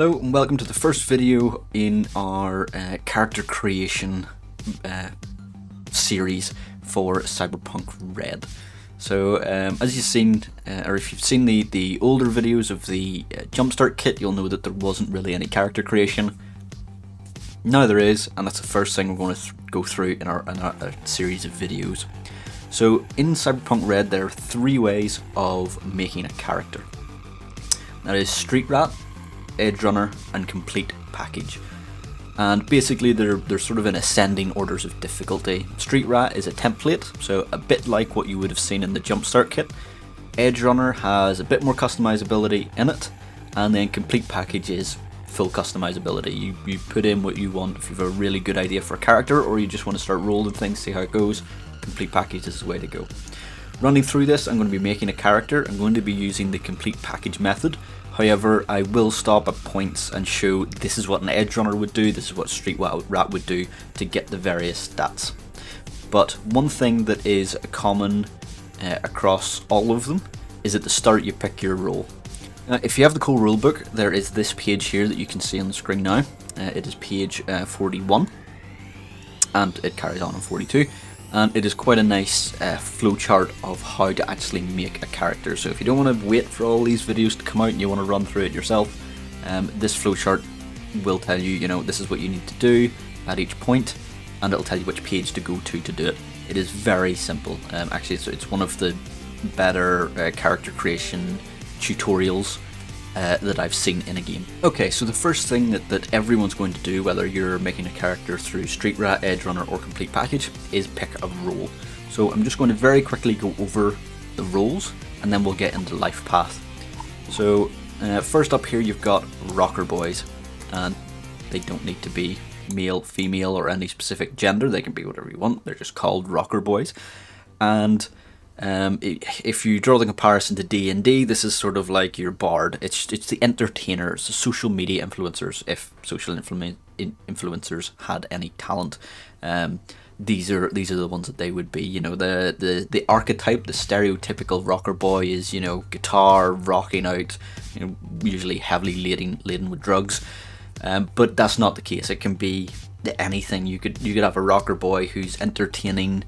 Hello and welcome to the first video in our character creation series for Cyberpunk Red. So as you've seen, or if you've seen the older videos of the Jumpstart kit, you'll know that there wasn't really any character creation. Now there is, and that's the first thing we're going to go through in our series of videos. So in Cyberpunk Red there are three ways of making a character. That is Street Rat, Edge Runner and Complete Package, and basically they're sort of in ascending orders of difficulty. Street Rat is a template, so a bit like what you would have seen in the Jumpstart kit. Edge Runner has a bit more customizability in it, and then Complete Package is full customizability. You put in what you want. If you have a really good idea for a character, or you just want to start rolling things, see how it goes, Complete Package is the way to go. Running through this, I'm going to be making a character. I'm going to be using the Complete Package method. However, I will stop at points and show this is what an Edge Runner would do, this is what Street Rat would do to get the various stats. But one thing that is common across all of them is at the start you pick your role. If you have the core rulebook, there is this page here that you can see on the screen now. It is page 41, and it carries on 42. And it is quite a nice flowchart of how to actually make a character. So if you don't want to wait for all these videos to come out and you want to run through it yourself, this flowchart will tell you, this is what you need to do at each point, and it'll tell you which page to go to do it. It is very simple. Actually, it's one of the better character creation tutorials that I've seen in a game. Okay, so the first thing that everyone's going to do, whether you're making a character through Street Rat, Edge Runner or Complete Package, is pick a role. So I'm just going to very quickly go over the roles and then we'll get into Lifepath. So first up here you've got rocker boys, and they don't need to be male, female or any specific gender, they can be whatever you want, they're just called rocker boys. And if you draw the comparison to D&D, this is sort of like your bard. It's the entertainers, the social media influencers, if social influencers had any talent. These are the ones that they would be. The archetype, the stereotypical rocker boy is guitar rocking out, usually heavily laden with drugs. But that's not the case. It can be anything. You could have a rocker boy who's entertaining.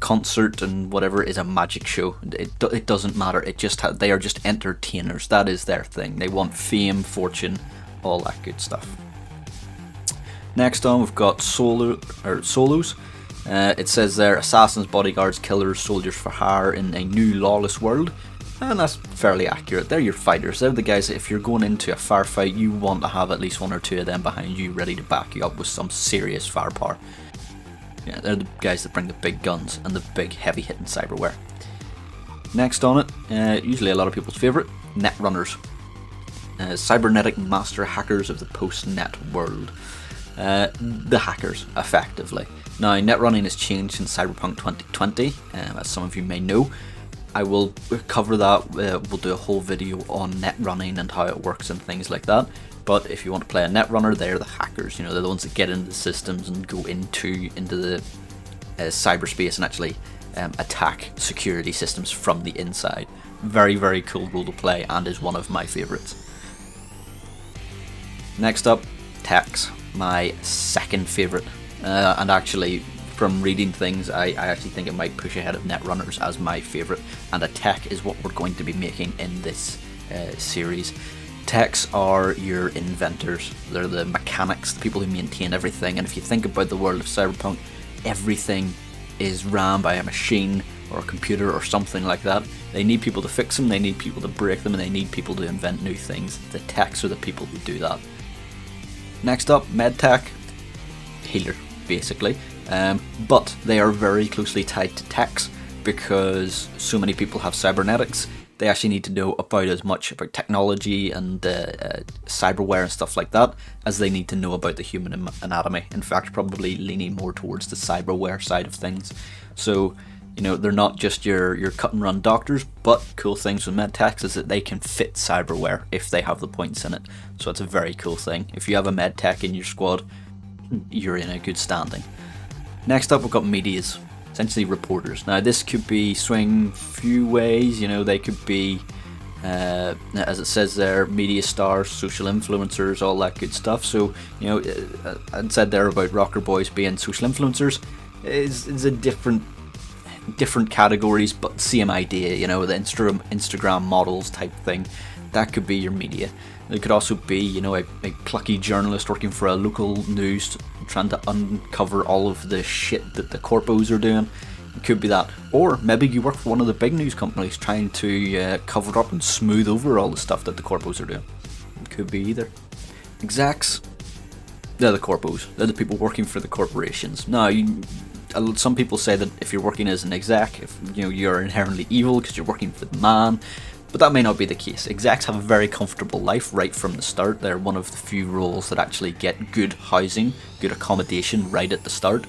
Concert and whatever is a magic show. It doesn't matter. They are just entertainers. That is their thing. They want fame, fortune, all that good stuff. Next on, we've got solos. It says there, assassins, bodyguards, killers, soldiers for hire in a new lawless world, and that's fairly accurate. They're your fighters. They're the guys that if you're going into a firefight, you want to have at least one or two of them behind you, ready to back you up with some serious firepower. Yeah, they're the guys that bring the big guns and the big heavy-hitting cyberware. Next on it, usually a lot of people's favourite, Netrunners. Cybernetic master hackers of the post-net world. The hackers, effectively. Now, netrunning has changed in Cyberpunk 2020, as some of you may know. I will cover that, we'll do a whole video on netrunning and how it works and things like that. But if you want to play a netrunner, they're the hackers. They're the ones that get into the systems and go into the cyberspace and actually attack security systems from the inside. Very, very cool role to play, and is one of my favourites. Next up, techs, my second favourite. And actually, from reading things, I actually think it might push ahead of netrunners as my favourite. And a tech is what we're going to be making in this series. Techs are your inventors. They're the mechanics, the people who maintain everything. And if you think about the world of Cyberpunk, everything is ran by a machine or a computer or something like that. They need people to fix them, they need people to break them, and they need people to invent new things. The techs are the people who do that. Next up, Medtech, healer, basically. But they are very closely tied to techs because so many people have cybernetics. They actually need to know about as much about technology and cyberware and stuff like that as they need to know about the human anatomy. In fact, probably leaning more towards the cyberware side of things. So, they're not just your cut and run doctors, but cool things with medtechs is that they can fit cyberware if they have the points in it. So it's a very cool thing. If you have a medtech in your squad, you're in a good standing. Next up, we've got medias. Essentially reporters. Now this could be swing few ways, they could be as it says there, media stars, social influencers, all that good stuff. So, you know, I said there about rocker boys being social influencers is a different categories, but same idea. You know, the Instagram models type thing. That could be your media. It could also be, you know, a plucky journalist working for a local news, trying to uncover all of the shit that the corpos are doing. It could be that. Or maybe you work for one of the big news companies trying to cover up and smooth over all the stuff that the corpos are doing. It could be either. Execs, they're the corpos. They're the people working for the corporations. Now, some people say that if you're working as an exec, if you know you're inherently evil because you're working for the man, but that may not be the case. Execs have a very comfortable life right from the start. They're one of the few roles that actually get good housing, good accommodation right at the start.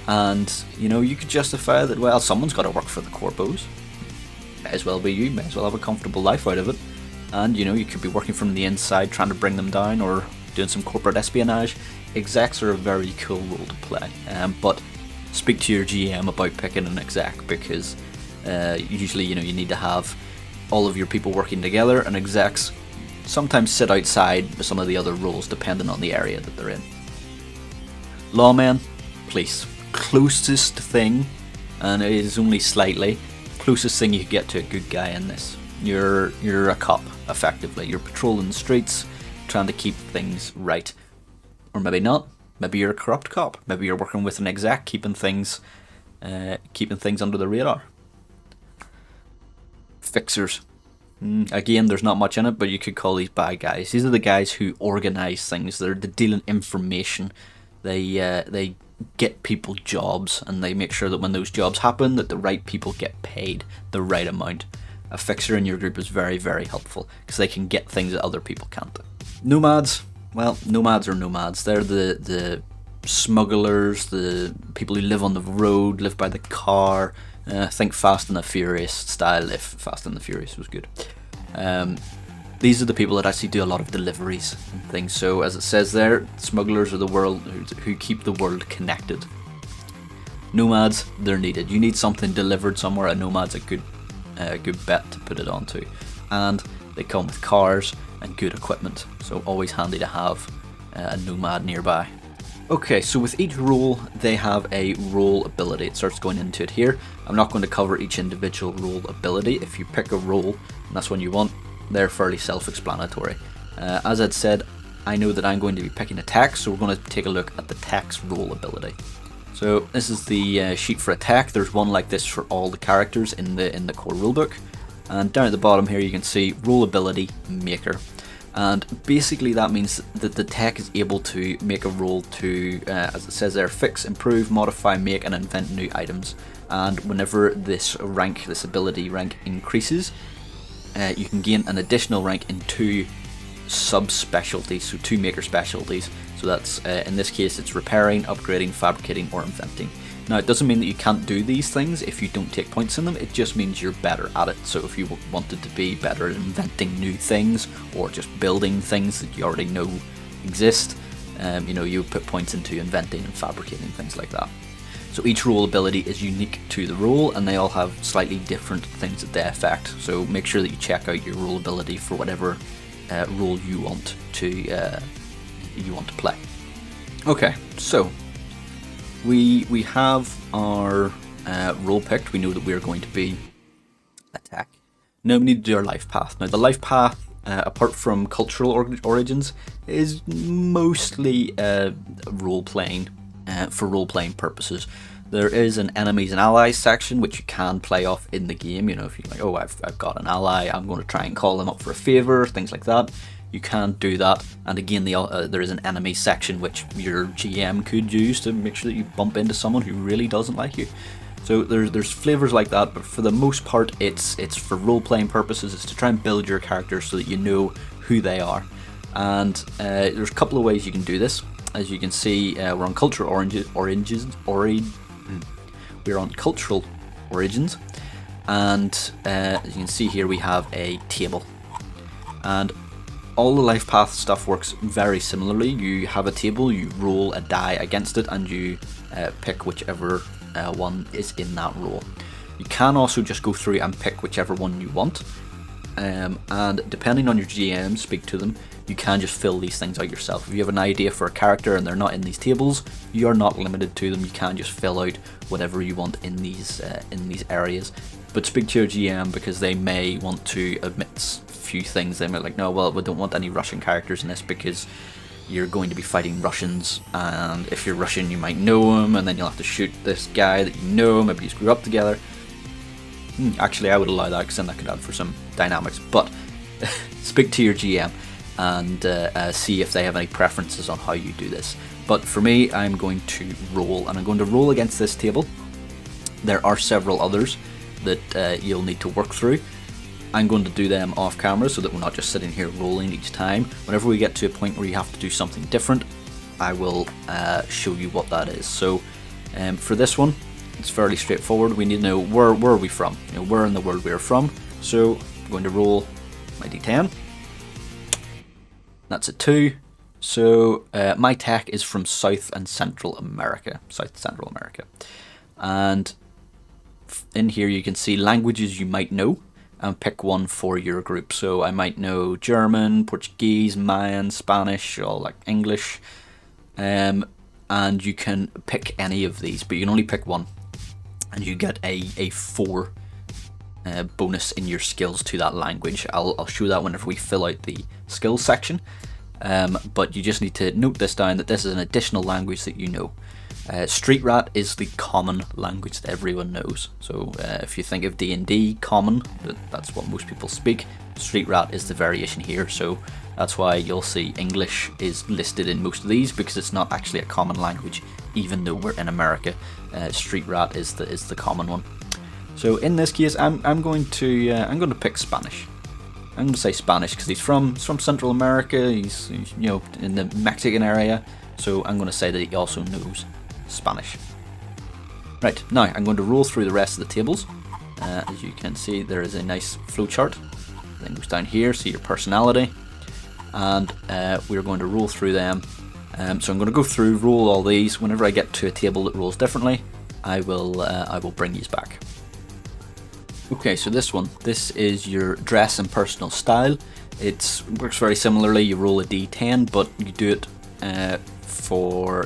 And, you know, you could justify that, well, someone's got to work for the corpos. May as well be you, may as well have a comfortable life out of it. And, you know, you could be working from the inside trying to bring them down or doing some corporate espionage. Execs are a very cool role to play. But speak to your GM about picking an exec, because usually, you know, you need to have all of your people working together, and execs sometimes sit outside with some of the other roles depending on the area that they're in. Lawmen, police. Closest thing, and it is only slightly, closest thing you could get to a good guy in this. You're a cop, effectively. You're patrolling the streets, trying to keep things right. Or maybe not. Maybe you're a corrupt cop. Maybe you're working with an exec, keeping things under the radar. Fixers. Again, there's not much in it, but you could call these bad guys. These are the guys who organise things. They're dealing information. They get people jobs, and they make sure that when those jobs happen, that the right people get paid the right amount. A fixer in your group is very, very helpful because they can get things that other people can't. Nomads. Well, nomads are nomads. They're the smugglers, the people who live on the road, live by the car. Think Fast and the Furious style, if Fast and the Furious was good. These are the people that actually do a lot of deliveries and things. So as it says there, smugglers are the world who keep the world connected. Nomads, they're needed. You need something delivered somewhere. A nomad's a good bet to put it onto. And they come with cars and good equipment. So always handy to have a nomad nearby. Okay, so with each role, they have a role ability. It starts going into it here. I'm not going to cover each individual role ability. If you pick a role, and that's one you want, they're fairly self-explanatory. As I'd said, I know that I'm going to be picking a tech, so we're going to take a look at the tech's role ability. So this is the sheet for a tech. There's one like this for all the characters in the core rulebook. And down at the bottom here you can see role ability maker. And basically that means that the tech is able to make a role to, as it says there, fix, improve, modify, make and invent new items. And whenever this ability rank increases, you can gain an additional rank in 2 sub-specialties, so 2 maker specialties. So that's, in this case, it's repairing, upgrading, fabricating, or inventing. Now, it doesn't mean that you can't do these things if you don't take points in them, it just means you're better at it. So if you wanted to be better at inventing new things, or just building things that you already know exist, you know, you would put points into inventing and fabricating, things like that. So each role ability is unique to the role, and they all have slightly different things that they affect. So make sure that you check out your role ability for whatever role you want to play. Okay, so we have our role picked. We know that we are going to be attack. Now we need to do our life path. Now the life path, apart from cultural origins, is mostly role playing. For role-playing purposes. There is an enemies and allies section which you can play off in the game. You know, if you're like, oh, I've got an ally, I'm going to try and call them up for a favour, things like that. You can do that. And again, there is an enemy section which your GM could use to make sure that you bump into someone who really doesn't like you. So there's flavours like that, but for the most part, it's for role-playing purposes. It's to try and build your character so that you know who they are. And there's a couple of ways you can do this. As you can see, we're on cultural origins, and as you can see here, we have a table, and all the life path stuff works very similarly. You have a table, you roll a die against it, and you pick whichever one is in that roll. You can also just go through and pick whichever one you want. and depending on your GM, speak to them, you can just fill these things out yourself. If you have an idea for a character and they're not in these tables, you are not limited to them. You can just fill out whatever you want in these areas. But speak to your GM, because they may want to omit a few things. They might like, no, well, we don't want any Russian characters in this because you're going to be fighting Russians, and if you're Russian you might know him, and then you'll have to shoot this guy that you know, maybe you grew up together. Actually, I would allow that, because then that could add for some dynamics. But speak to your GM and see if they have any preferences on how you do this. But for me, I'm going to roll, and I'm going to roll against this table. There are several others that you'll need to work through. I'm going to do them off camera so that we're not just sitting here rolling each time. Whenever we get to a point where you have to do something different, I will show you what that is. So for this one, it's fairly straightforward. We need to know where are we from, where in the world we are from. So I'm going to roll my d10. That's a 2. So my tech is from South and Central America. And in here you can see languages you might know, and pick one for your group. So I might know German, Portuguese, Mayan, Spanish, or like English, and you can pick any of these, but you can only pick one, and you get a 4 bonus in your skills to that language. I'll show that whenever we fill out the skills section, but you just need to note this down, that this is an additional language that you know. Street Rat is the common language that everyone knows. So if you think of D&D common, that's what most people speak. Street Rat is the variation here, so that's why you'll see English is listed in most of these, because it's not actually a common language, even though we're in America. Street Rat is the common one. So in this case, I'm going to pick Spanish. I'm going to say Spanish because he's from Central America. He's in the Mexican area, so I'm going to say that he also knows Spanish. Right, now I'm going to roll through the rest of the tables. As you can see, there is a nice flowchart. Then goes down here, see your personality, and we're going to roll through them. So I'm going to go through, roll all these. Whenever I get to a table that rolls differently, I will bring these back. Okay, so this is your dress and personal style. It works very similarly. You roll a d10, but you do it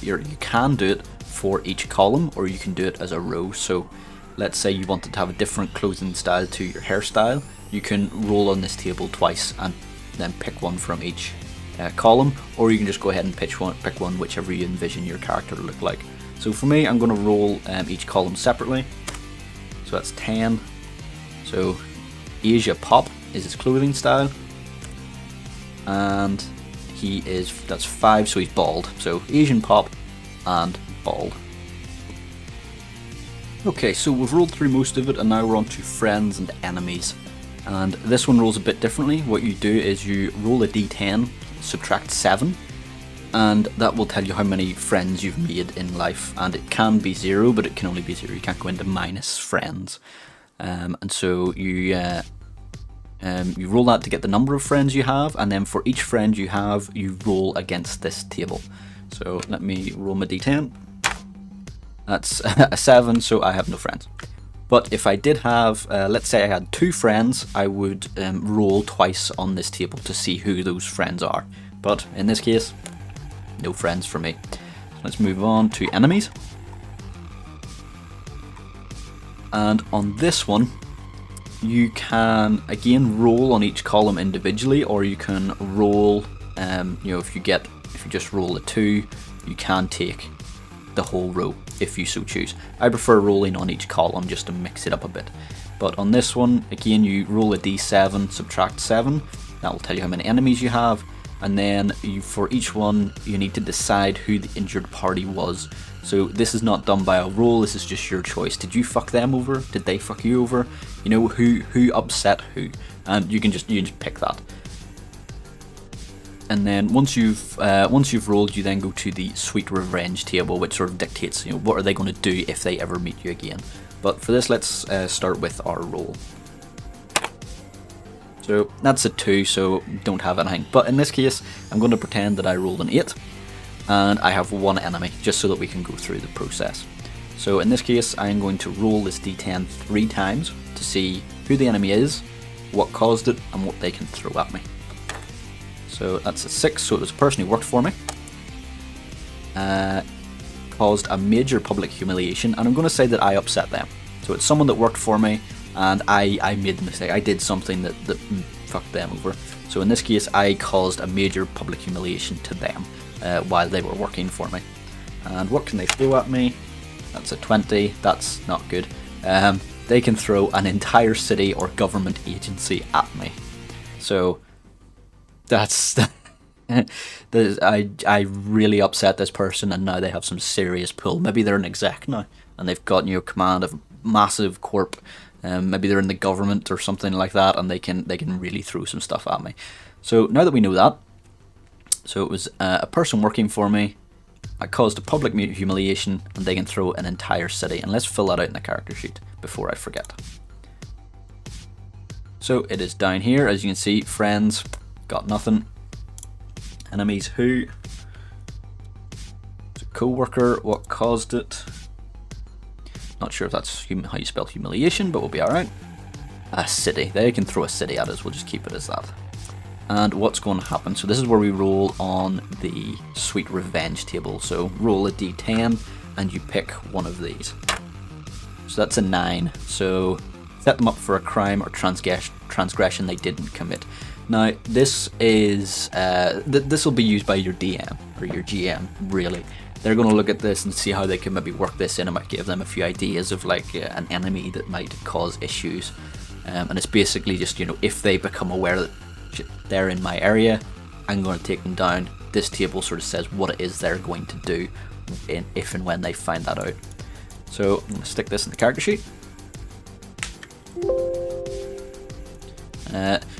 you can do it for each column, or you can do it as a row. So let's say you wanted to have a different clothing style to your hairstyle. You can roll on this table twice and then pick one from each column, or you can just go ahead and pick one whichever you envision your character to look like. So for me, I'm going to roll each column separately. So that's 10. So Asia Pop is his clothing style, and that's 5, so he's bald. So Asian Pop and bald. Okay, so we've rolled through most of it, and now we're on to friends and enemies. And this one rolls a bit differently. What you do is you roll a d10, subtract 7, and that will tell you how many friends you've made in life. And it can be 0, but it can only be 0. You can't go into minus friends. And so you roll that to get the number of friends you have, and then for each friend you have, you roll against this table. So let me roll my d10. That's a 7, so I have no friends. But if I did have, let's say I had 2 friends, I would roll twice on this table to see who those friends are. But in this case, no friends for me. So let's move on to enemies. And on this one, you can again roll on each column individually, or you can roll, if you just roll a 2, you can take the whole row if you so choose. I prefer rolling on each column just to mix it up a bit. But on this one, again, you roll a d7, subtract 7. That will tell you how many enemies you have, and then for each one, you need to decide who the injured party was. So this is not done by a roll, this is just your choice. Did you fuck them over? Did they fuck you over? Who upset who? And you can just pick that. And then once you've rolled, you then go to the Sweet Revenge table, which sort of dictates what are they going to do if they ever meet you again. But for this, let's start with our roll. So that's a 2, so don't have anything. But in this case, I'm going to pretend that I rolled an 8. And I have 1 enemy, just so that we can go through the process. So in this case, I'm going to roll this d10 3 times to see who the enemy is, what caused it, and what they can throw at me. So that's a 6, so it was a person who worked for me. Caused a major public humiliation, and I'm going to say that I upset them. So it's someone that worked for me, and I made the mistake. I did something that fucked them over. So in this case, I caused a major public humiliation to them while they were working for me. And what can they throw at me? That's a 20. That's not good. They can throw an entire city or government agency at me. So that's I really upset this person, and now they have some serious pull. Maybe they're an exec now, and they've got command of massive corp. Maybe they're in the government or something like that, and they can really throw some stuff at me. So now that we know that, so it was a person working for me. I caused a public humiliation, and they can throw an entire city. And let's fill that out in the character sheet before I forget. So it is down here, as you can see. Friends, got nothing. Enemies, who? It's a co-worker, what caused it? Not sure if that's how you spell humiliation, but we'll be alright. A city, they can throw a city at us, we'll just keep it as that. And what's going to happen? So this is where we roll on the Sweet Revenge table. So roll a d10 and you pick one of these. So that's a 9. So set them up for a crime or transgression they didn't commit. Now this is this will be used by your DM or your GM. Really, they're going to look at this and see how they can maybe work this in. I might give them a few ideas of like an enemy that might cause issues, and it's basically just if they become aware that they're in my area, I'm going to take them down. This table sort of says what it is they're going to do if and when they find that out. So I'm going to stick this in the character sheet.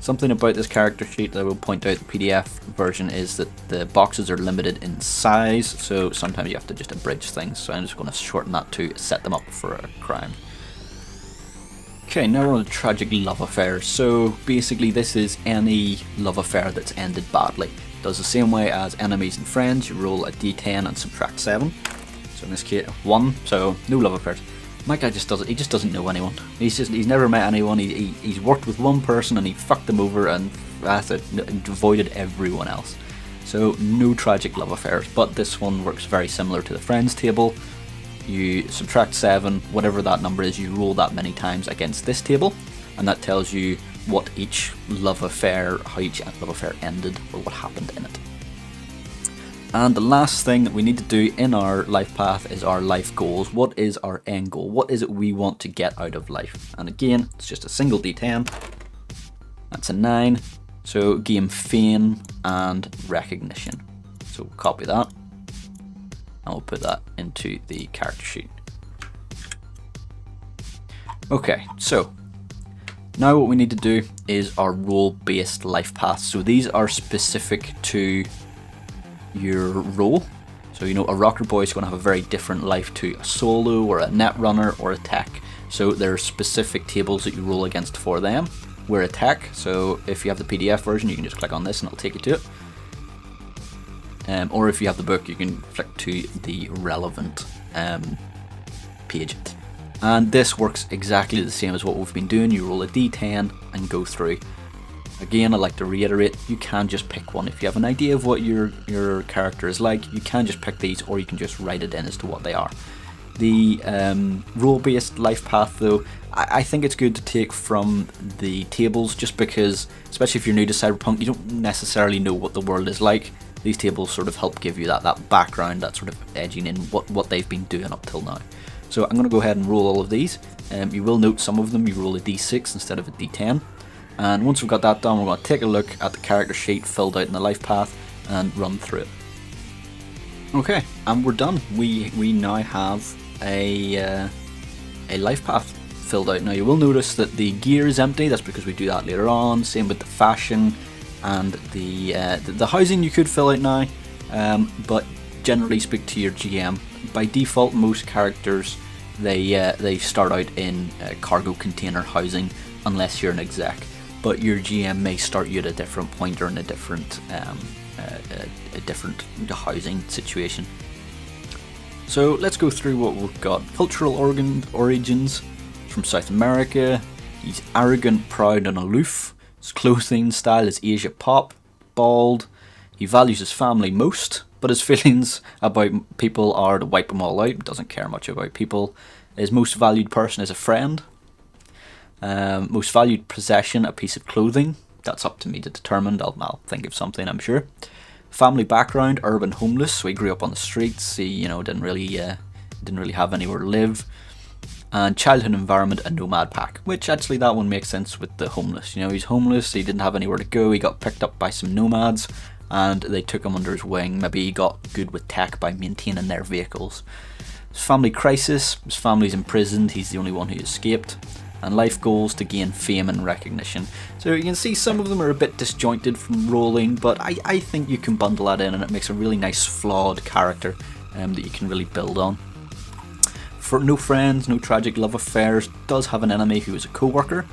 Something about this character sheet that I will point out, the PDF version, is that the boxes are limited in size, so sometimes you have to just abridge things, so I'm just going to shorten that to set them up for a crime. Okay, now we're on the tragic love affair. So basically this is any love affair that's ended badly. It does the same way as enemies and friends. You roll a d10 and subtract 7. So in this case 1, so no love affairs. My guy just doesn't know anyone. He's never met anyone. He's worked with one person and he fucked them over, and that's it, avoided everyone else. So no tragic love affairs, but this one works very similar to the friends table. You subtract 7, whatever that number is, you roll that many times against this table, and that tells you what how each love affair ended, or what happened in it. And the last thing that we need to do in our life path is our life goals. What is our end goal? What is it we want to get out of life? And again, it's just a single d10. That's a 9. So gain fame and recognition. So we'll copy that, and we'll put that into the character sheet. Okay, so now what we need to do is our role-based life paths. So these are specific to your role. So a rocker boy is going to have a very different life to a solo or a netrunner or a tech. So there are specific tables that you roll against for them. We're a tech, so if you have the PDF version, you can just click on this and it'll take you to it. Or if you have the book, you can flick to the relevant page. And this works exactly the same as what we've been doing. You roll a d10 and go through. Again, I'd like to reiterate, you can just pick one. If you have an idea of what your character is like, you can just pick these, or you can just write it in as to what they are. The role-based life path, though, I think it's good to take from the tables, just because, especially if you're new to Cyberpunk, you don't necessarily know what the world is like. These tables sort of help give you that background, that sort of edging in what they've been doing up till now. So I'm going to go ahead and roll all of these. You will note some of them you roll a d6 instead of a d10. And once we've got that done, we're going to take a look at the character sheet filled out in the life path and run through it. Okay, and we're done. We now have a life path filled out. Now you will notice that the gear is empty. That's because we do that later on. Same with the fashion and the housing you could fill out now. But generally speak to your GM. By default, most characters they start out in cargo container housing unless you're an exec. But your GM may start you at a different point or in a different housing situation. So let's go through what we've got. Cultural origins from South America. He's arrogant, proud and aloof. His clothing style is Asia pop, bald. He values his family most, but his feelings about people are to wipe them all out. Doesn't care much about people. His most valued person is a friend. Most valued possession, a piece of clothing. That's up to me to determine. I'll think of something, I'm sure. Family background, urban homeless. So he grew up on the streets. He, didn't really have anywhere to live. And childhood environment, a nomad pack. Which actually that one makes sense with the homeless. He's homeless. He didn't have anywhere to go. He got picked up by some nomads, and they took him under his wing. Maybe he got good with tech by maintaining their vehicles. His family crisis. His family's imprisoned. He's the only one who escaped. And life goals to gain fame and recognition. So you can see some of them are a bit disjointed from rolling, but I think you can bundle that in and it makes a really nice flawed character that you can really build on. For no friends, no tragic love affairs, does have an enemy who is a co-worker,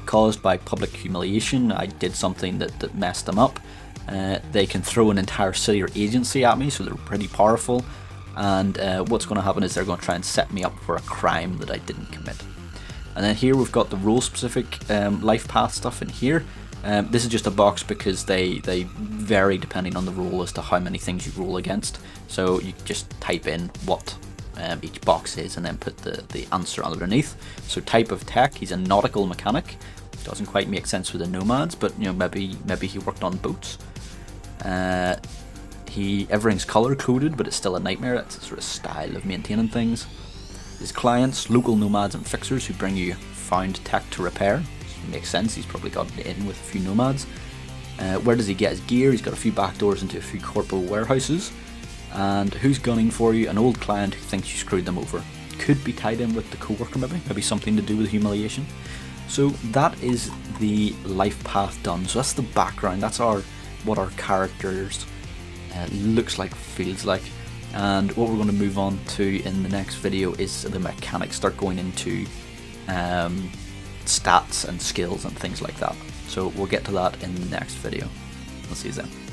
caused by public humiliation. I did something that messed them up. They can throw an entire city or agency at me, so they're pretty powerful, and what's going to happen is they're going to try and set me up for a crime that I didn't commit. And then here we've got the role-specific life path stuff in here. This is just a box because they vary depending on the role as to how many things you roll against. So you just type in what each box is and then put the answer underneath. So type of tech, he's a nautical mechanic. Doesn't quite make sense with the Nomads, but maybe he worked on boats. Everything's color coded, but it's still a nightmare. It's a sort of style of maintaining things. His clients, local nomads and fixers who bring you found tech to repair. Makes sense, he's probably got in with a few nomads. Where does he get his gear? He's got a few back doors into a few corpo warehouses. And who's gunning for you? An old client who thinks you screwed them over. Could be tied in with the co-worker maybe something to do with humiliation. So that is the life path done. So that's the background, that's what our characters looks like, feels like. And what we're going to move on to in the next video is the mechanics, start going into stats and skills and things like that. So we'll get to that in the next video. I'll see you then.